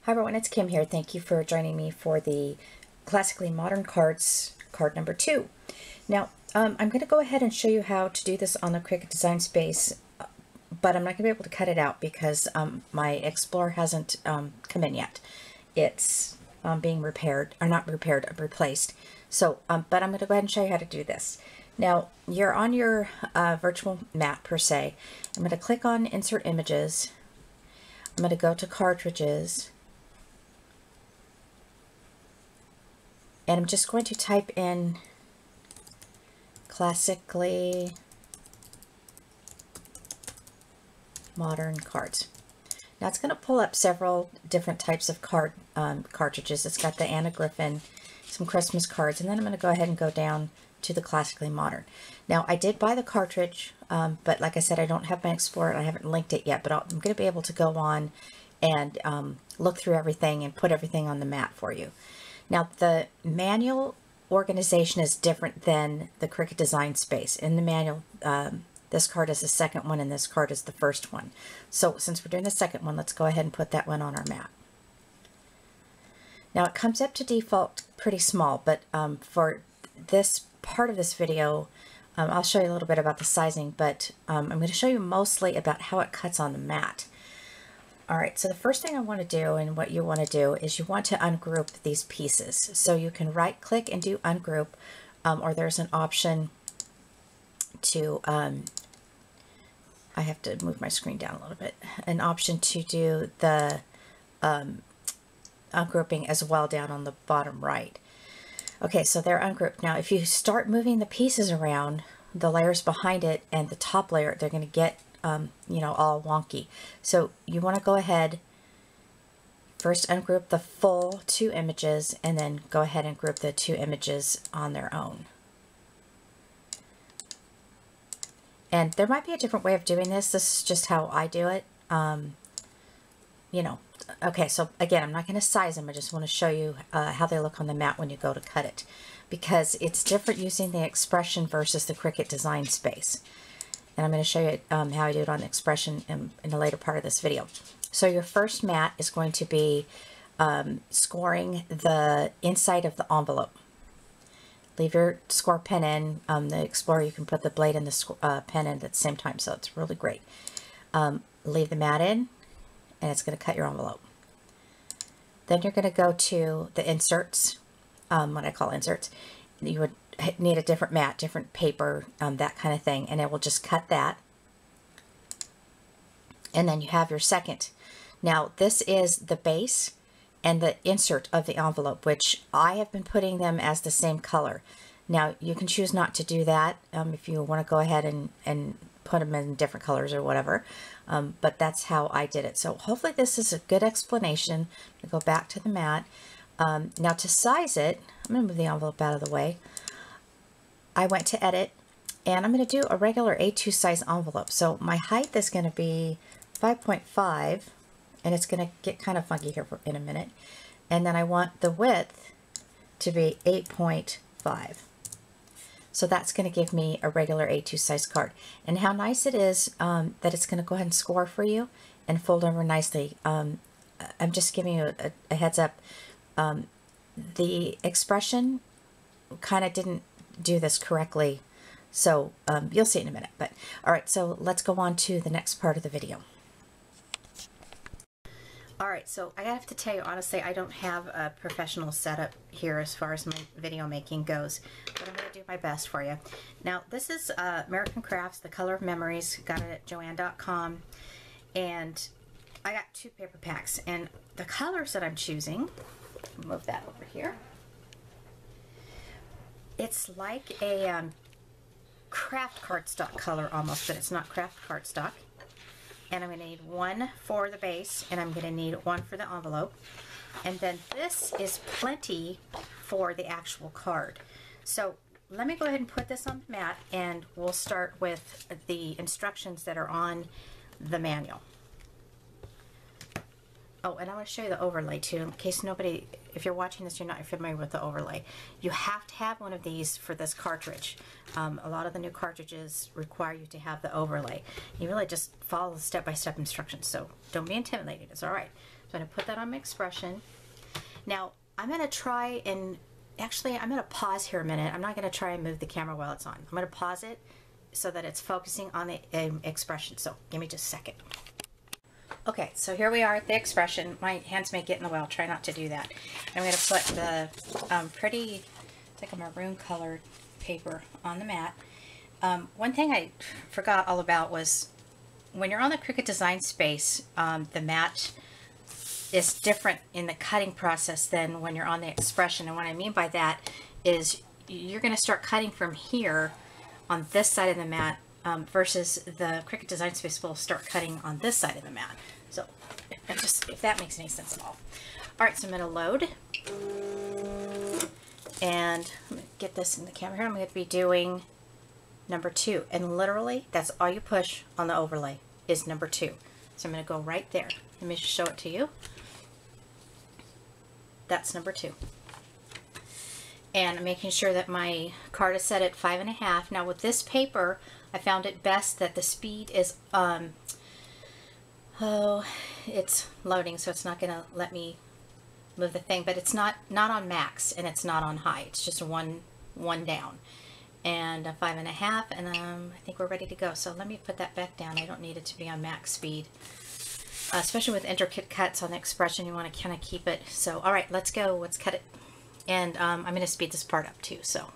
Hi everyone, it's Kim here. Thank you for joining me for the Classically Modern Cards, card number 2. Now, I'm going to go ahead and show you how to do this on the Cricut Design Space, but I'm not going to be able to cut it out because my Explorer hasn't come in yet. It's being repaired, or not repaired, replaced. So, but I'm going to go ahead and show you how to do this. Now, you're on your virtual mat per se. I'm going to click on Insert Images. I'm going to go to Cartridges. And I'm just going to type in Classically Modern Cards. Now it's going to pull up several different types of cartridges. It's got the Anna Griffin, some Christmas cards, and then I'm going to go ahead and go down to the Classically Modern. Now I did buy the cartridge, but like I said, I don't have my Explorer and I haven't linked it yet, but I'm going to be able to go on and look through everything and put everything on the mat for you. Now, the manual organization is different than the Cricut Design Space. In the manual, this card is the second one and this card is the first one. So since we're doing the second one, let's go ahead and put that one on our mat. Now, it comes up to default pretty small, but for this part of this video, I'll show you a little bit about the sizing, but I'm going to show you mostly about how it cuts on the mat. Alright, so the first thing I want to do, and what you want to do, is you want to ungroup these pieces. So you can right click and do ungroup, or there's an option to, I have to move my screen down a little bit, an option to do the ungrouping as well down on the bottom right. Okay, so they're ungrouped. Now if you start moving the pieces around, the layers behind it and the top layer, they're going to get you know, all wonky. So you want to go ahead, first ungroup the full 2 images and then go ahead and group the 2 images on their own. And there might be a different way of doing this. This is just how I do it. You know, okay, so again, I'm not going to size them. I just want to show you how they look on the mat when you go to cut it, because it's different using the Expression versus the Cricut Design Space. And I'm going to show you how I do it on Expression in the later part of this video. So your first mat is going to be scoring the inside of the envelope. Leave your score pen in. The Explorer, you can put the blade and the pen in at the same time, so it's really great. Leave the mat in, and it's going to cut your envelope. Then you're going to go to the inserts, what I call inserts. You would need a different mat, different paper, that kind of thing, and it will just cut that. And then you have your second. Now this is the base and the insert of the envelope, which I have been putting them as the same color. Now you can choose not to do that if you want to go ahead and put them in different colors or whatever, but that's how I did it. So hopefully this is a good explanation. I'm going to go back to the mat. Now to size it, I'm going to move the envelope out of the way. I went to edit, and I'm going to do a regular A2 size envelope. So my height is going to be 5.5, and it's going to get kind of funky here in a minute. And then I want the width to be 8.5. So that's going to give me a regular A2 size card. And how nice it is that it's going to go ahead and score for you and fold over nicely. I'm just giving you a heads up. The Expression kind of didn't do this correctly, so you'll see in a minute. But all right, so let's go on to the next part of the video. All right, so I have to tell you honestly, I don't have a professional setup here as far as my video making goes, but I'm going to do my best for you. Now this is American Crafts, The Color of Memories. Got it at Joann.com, and I got 2 paper packs, and the colors that I'm choosing, move that over here. It's like a craft cardstock color almost, but it's not craft cardstock. And I'm going to need 1 for the base, and I'm going to need 1 for the envelope. And then this is plenty for the actual card. So let me go ahead and put this on the mat, and we'll start with the instructions that are on the manual. Oh, and I want to show you the overlay too, in case nobody, if you're watching this, you're not familiar with the overlay. You have to have one of these for this cartridge. A lot of the new cartridges require you to have the overlay. You really just follow the step-by-step instructions, so don't be intimidated. It's all right. I'm going to put that on my expression. Now I'm going to try and actually I'm going to pause here a minute. I'm not going to try and move the camera while it's on. I'm going to pause it so that it's focusing on the expression. So give me just a second. Okay, so here we are at the expression. My hands may get in the way. I'll try not to do that. I'm going to put the pretty, it's like a maroon colored paper on the mat. One thing I forgot all about was when you're on the Cricut Design Space, the mat is different in the cutting process than when you're on the expression. And what I mean by that is you're going to start cutting from here on this side of the mat versus the Cricut Design Space will start cutting on this side of the mat. So if that makes any sense at all. All right, so I'm going to load. And I'm going to get this in the camera here. I'm going to be doing number 2. And literally, that's all you push on the overlay is number 2. So I'm going to go right there. Let me just show it to you. That's number 2. And I'm making sure that my card is set at 5.5. Now with this paper, I found it best that the speed is, it's loading, so it's not going to let me move the thing, but it's not on max and it's not on high. It's just one down. And a 5.5, and I think we're ready to go. So let me put that back down. I don't need it to be on max speed. Especially with intricate cuts on the expression, you want to kind of keep it. So, all right, let's go. Let's cut it. And I'm going to speed this part up too. So.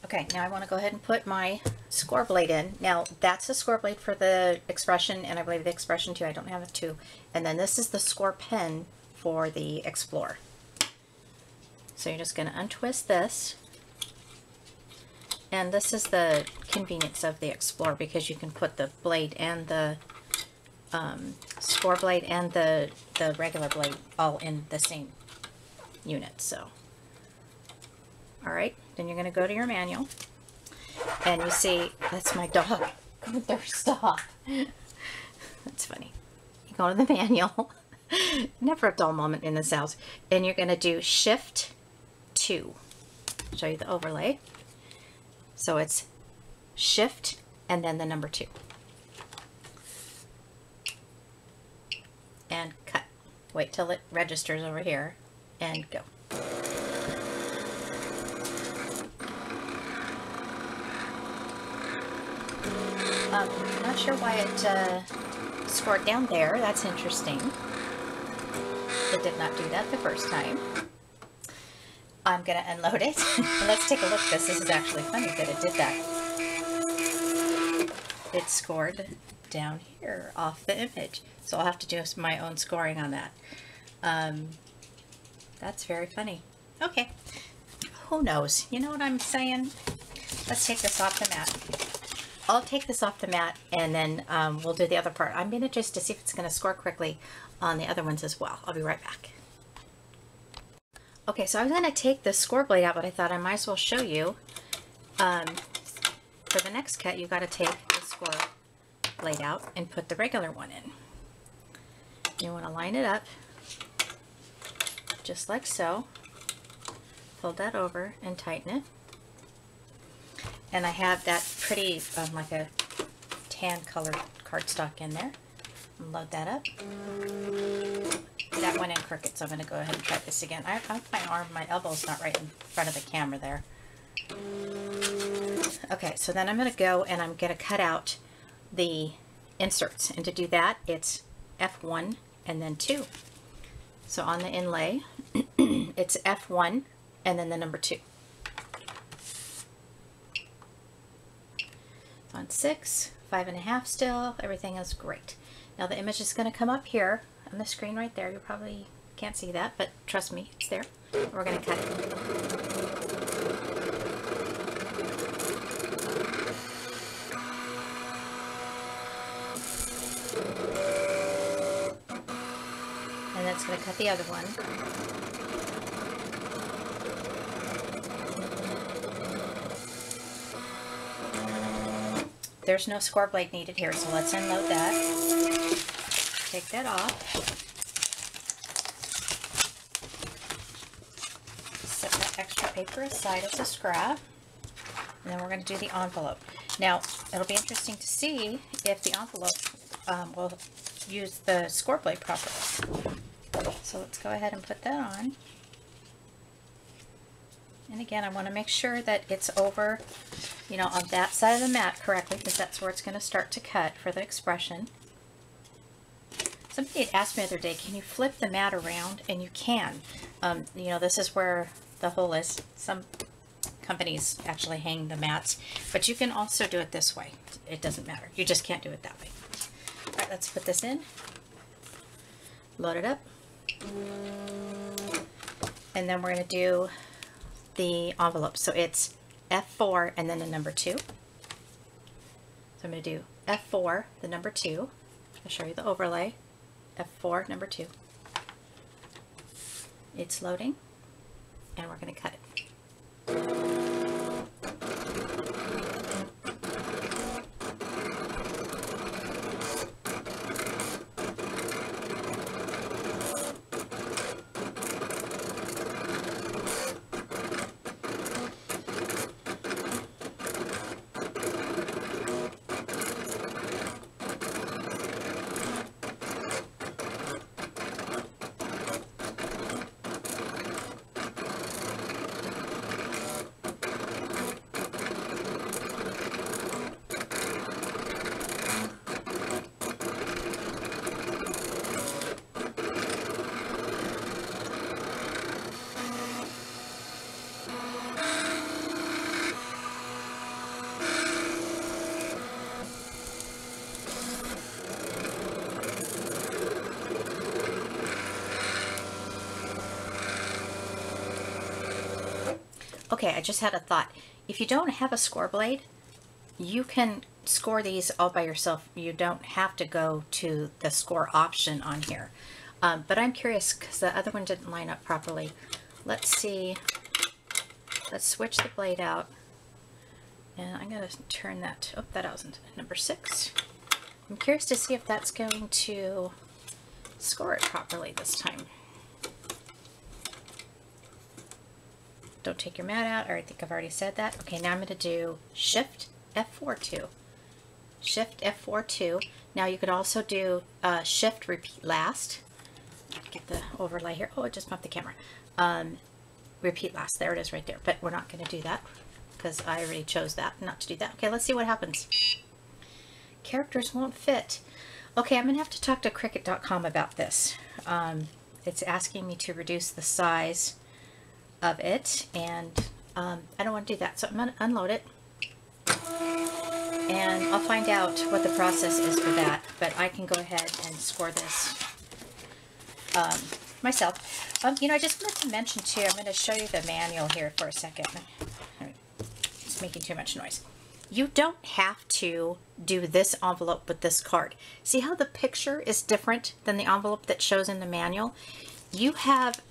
Okay, now I want to go ahead and put my score blade in. Now that's the score blade for the expression, and I believe the expression too. I don't have it too. And then this is the score pen for the Explorer. So you're just going to untwist this. And this is the convenience of the Explorer because you can put the blade and the score blade and the regular blade all in the same unit. So, all right. Then you're going to go to your manual, and you see, that's my dog. Stop. That's funny. You go to the manual. Never a dull moment in this house. And you're going to do Shift 2. Show you the overlay. So it's Shift and then the number 2. And cut. Wait till it registers over here and go. Not sure why it scored down there. That's interesting. It did not do that the first time. I'm going to unload it. Let's take a look at this. This is actually funny that it did that. It scored down here off the image. So I'll have to do my own scoring on that. That's very funny. Okay. Who knows? You know what I'm saying? Let's take this off the mat. I'll take this off the mat and then we'll do the other part. I'm going to just to see if it's going to score correctly on the other ones as well. I'll be right back. Okay, so I was going to take the score blade out, but I thought I might as well show you. For the next cut, you got to take the score blade out and put the regular one in. You want to line it up just like so. Fold that over and tighten it. And I have that pretty, like a tan colored cardstock in there. Load that up. That went in crooked, so I'm going to go ahead and try this again. I found my elbow's not right in front of the camera there. Okay, so then I'm going to go and I'm going to cut out the inserts. And to do that, it's F1 and then 2. So on the inlay, it's F1 and then the number 2. On 6, 5.5 still, everything is great. Now the image is going to come up here on the screen right there. You probably can't see that, but trust me, it's there. We're going to cut it. then it's going to cut the other one. There's no score blade needed here, so let's unload that. Take that off. Set that extra paper aside as a scrap. And then we're going to do the envelope. Now, it'll be interesting to see if the envelope will use the score blade properly. So let's go ahead and put that on. And again, I want to make sure that it's over, you know, on that side of the mat correctly, because that's where it's going to start to cut for the expression. Somebody had asked me the other day, can you flip the mat around? And you can. You know, this is where the hole is. Some companies actually hang the mats, but you can also do it this way. It doesn't matter. You just can't do it that way. All right, let's put this in. Load it up. And then we're going to do the envelope. So it's F4 and then the number 2. So I'm going to do F4, the number 2. I'll show you the overlay. F4, number 2. It's loading, and we're going to cut it. Okay, I just had a thought. If you don't have a score blade, you can score these all by yourself. You don't have to go to the score option on here. But I'm curious because the other one didn't line up properly. Let's see. Let's switch the blade out. And I'm going to turn that, oh, that wasn't number 6. I'm curious to see if that's going to score it properly this time. Don't take your mat out, or I think I've already said that. Okay, now I'm going to do Shift F4-2. Shift F4-2. Now you could also do Shift Repeat Last. Get the overlay here. Oh, it just bumped the camera. Repeat Last. There it is right there. But we're not going to do that because I already chose that not to do that. Okay, let's see what happens. Characters won't fit. Okay, I'm going to have to talk to Cricut.com about this. It's asking me to reduce the size of it, and I don't want to do that, so I'm going to unload it, and I'll find out what the process is for that, but I can go ahead and score this myself. You know, I just wanted to mention too, I'm going to show you the manual here for a second. It's making too much noise. You don't have to do this envelope with this card. See how the picture is different than the envelope that shows in the manual? You have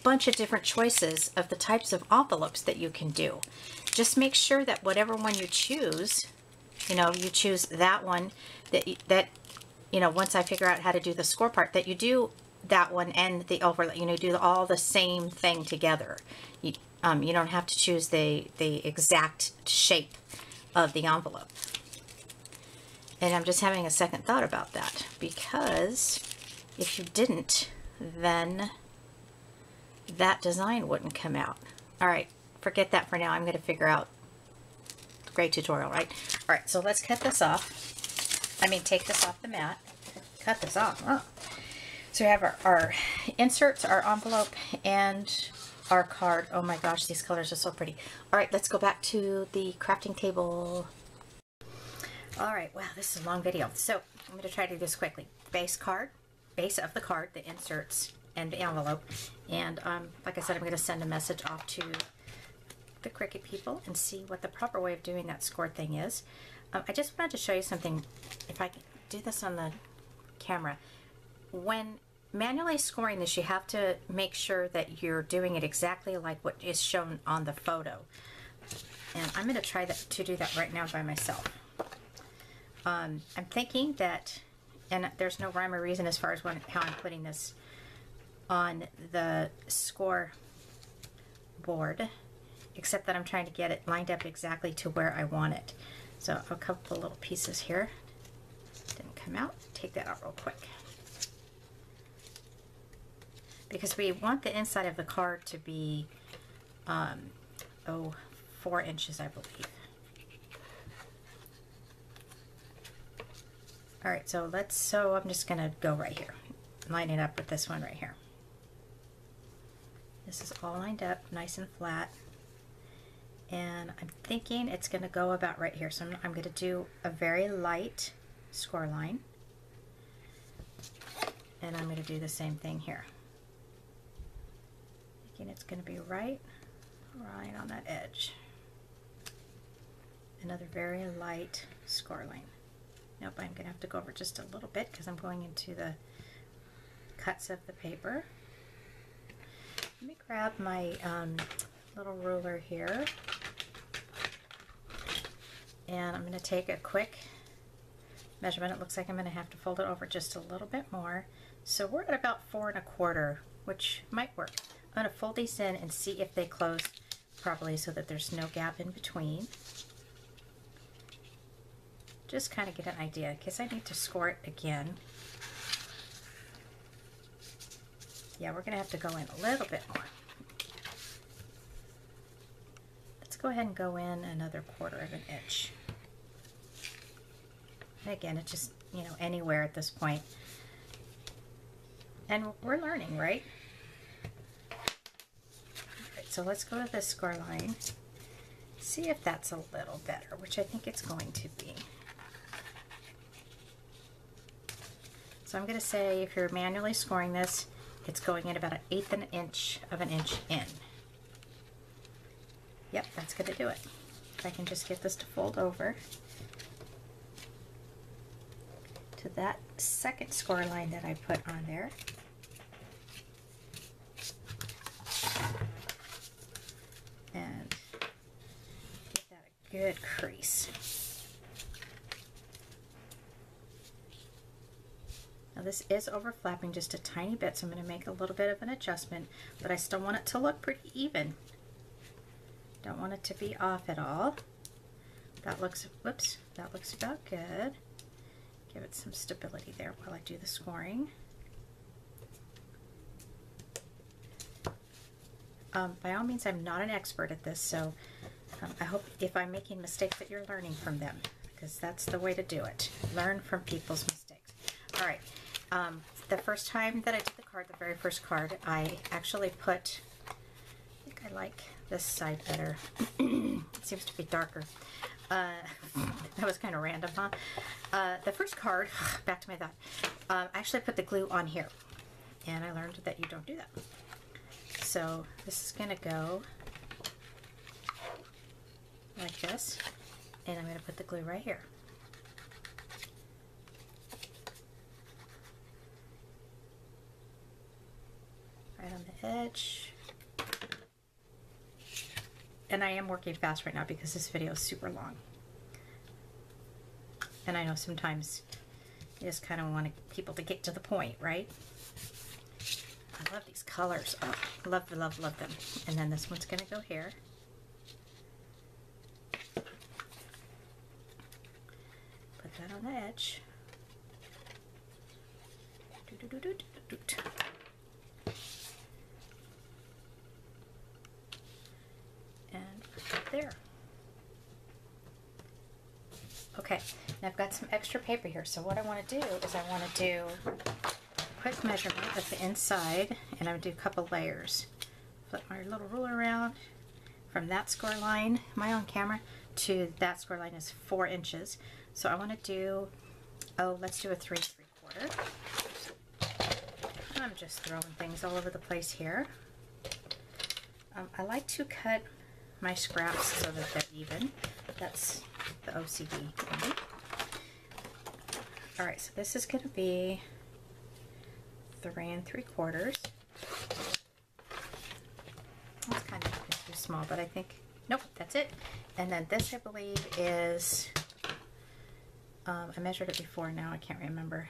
bunch of different choices of the types of envelopes that you can do. Just make sure that whatever one you choose, you know, you choose that one that you know, once I figure out how to do the score part, that you do that one and the overlay, you know, do all the same thing together. You don't have to choose the exact shape of the envelope. And I'm just having a second thought about that, because if you didn't, then that design wouldn't come out. All right, forget that for now. I'm going to figure out the great tutorial, right? All right, so let's cut this off. I mean, take this off the mat. Cut this off. Oh. So we have our inserts, our envelope, and our card. Oh my gosh, these colors are so pretty. All right, let's go back to the crafting table. All right, wow, this is a long video. So I'm going to try to do this quickly. Base card, base of the card, the inserts, and the envelope. And like I said, I'm going to send a message off to the Cricut people and see what the proper way of doing that score thing is. I just wanted to show you something. If I can do this on the camera, when manually scoring this, you have to make sure that you're doing it exactly like what is shown on the photo. And I'm going to try to do that right now by myself. I'm thinking that, and there's no rhyme or reason as far as how I'm putting this on the score board, except that I'm trying to get it lined up exactly to where I want it. So a couple little pieces here didn't come out. Take that out real quick, because we want the inside of the card to be 4 inches, I believe. All right, so I'm just gonna go right here, line it up with this one right here. This is all lined up nice and flat, and I'm thinking it's gonna go about right here. So I'm gonna do a very light score line, and I'm gonna do the same thing here. Thinking it's gonna be right on that edge. Another very light score line. Nope, I'm gonna have to go over just a little bit because I'm going into the cuts of the paper. Let me grab my little ruler here, and I'm going to take a quick measurement. It looks like I'm going to have to fold it over just a little bit more. So we're at about 4 1/4, which might work. I'm going to fold these in and see if they close properly so that there's no gap in between. Just kind of get an idea, in case I need to score it again. Yeah, we're going to have to go in a little bit more. Let's go ahead and go in another 1/4 inch. And again, it's just, anywhere at this point. And we're learning, right? All right, so let's go to this score line. See if that's a little better, which I think it's going to be. So I'm going to say, if you're manually scoring this, it's going in about 1/8 inch of an inch in. Yep, that's going to do it. If I can just get this to fold over to that second score line that I put on there. And give that a good crease. Now this is overflapping just a tiny bit, so I'm going to make a little bit of an adjustment, but I still want it to look pretty even. Don't want it to be off at all. That looks, whoops, that looks about good. Give it some stability there while I do the scoring. By all means, I'm not an expert at this, so I hope if I'm making mistakes that you're learning from them, because that's the way to do it. Learn from people's mistakes. All right. The first time that I did the card, the very first card, I actually put, I think I like this side better. It seems to be darker. That was kind of random, huh? The first card, back to my thought, I actually put the glue on here, and I learned that you don't do that. So this is going to go like this, and I'm going to put the glue right here. Right on the edge. And I am working fast right now because this video is super long. And I know sometimes you just kind of want people to get to the point, right? I love these colors. Oh, love them. And then this one's going to go here. Put that on the edge. And there. Okay, now I've got some extra paper here, so what I want to do is I want to do a quick measurement of the inside, and I'm going to do a couple layers. Flip my little ruler around from that score line, my own camera, to that score line is 4 inches. So I want to do, let's do a 3 3/4. I'm just throwing things all over the place here. I like to cut my scraps so that they're even. That's the OCD thing. Alright, so this is going to be 3 3/4. That's kind of too small, but I think, nope, that's it. And then this, I believe, is, I measured it before, now I can't remember.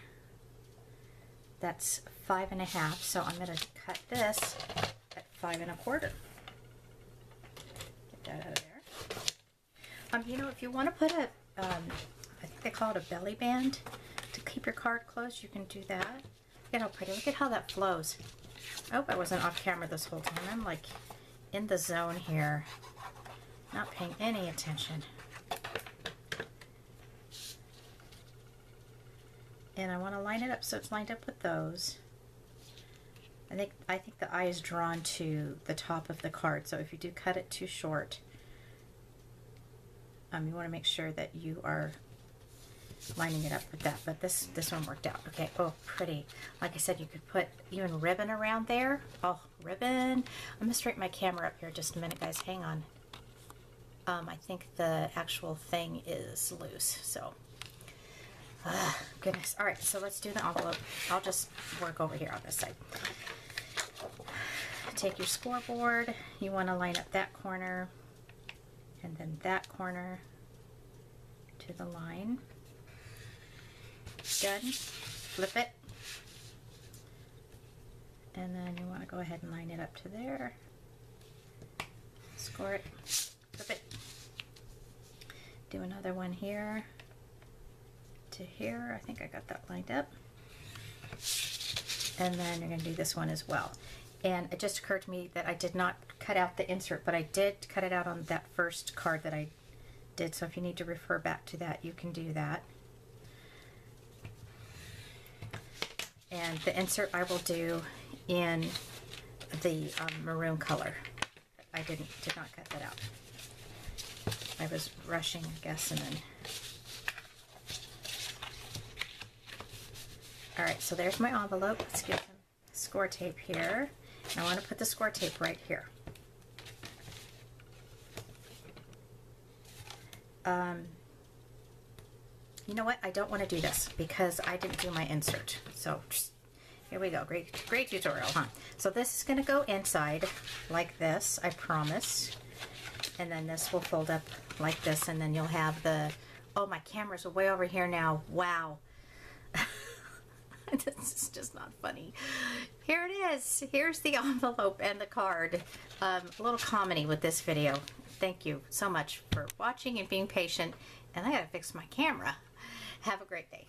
That's 5 1/2, so I'm going to cut this at 5 1/4. Get that out of there. You know, if you want to put a, I think they call it a belly band to keep your card closed, you can do that. Look at how pretty, look at how that flows. I hope I wasn't off camera this whole time. I'm like in the zone here, not paying any attention. And I want to line it up so it's lined up with those. I think the eye is drawn to the top of the card, so if you do cut it too short, you want to make sure that you are lining it up with that. But this one worked out. Okay, oh, pretty. Like I said, you could put even ribbon around there. Oh, ribbon. I'm going to straighten my camera up here just a minute, guys. Hang on. I think the actual thing is loose, so. Goodness. All right, so let's do the envelope. I'll just work over here on this side. Take your scoreboard. You want to line up that corner and then that corner to the line. Done. Flip it. And then you want to go ahead and line it up to there. Score it. Flip it. Do another one here to here. I think I got that lined up. And then you're going to do this one as well. And it just occurred to me that I did not cut out the insert, but I did cut it out on that first card that I did. So if you need to refer back to that, you can do that. And the insert I will do in the maroon color. I did not cut that out. I was rushing, I guess, and then. All right, so there's my envelope. Let's get some score tape here. And I want to put the score tape right here. You know what? I don't want to do this because I didn't do my insert. So just, here we go. Great tutorial, huh? So this is going to go inside like this, I promise. And then this will fold up like this, and then you'll have the, oh, my camera's way over here now. Wow. This is just not funny. Here it is. Here's the envelope and the card. A little comedy with this video. Thank you so much for watching and being patient. And I gotta fix my camera. Have a great day.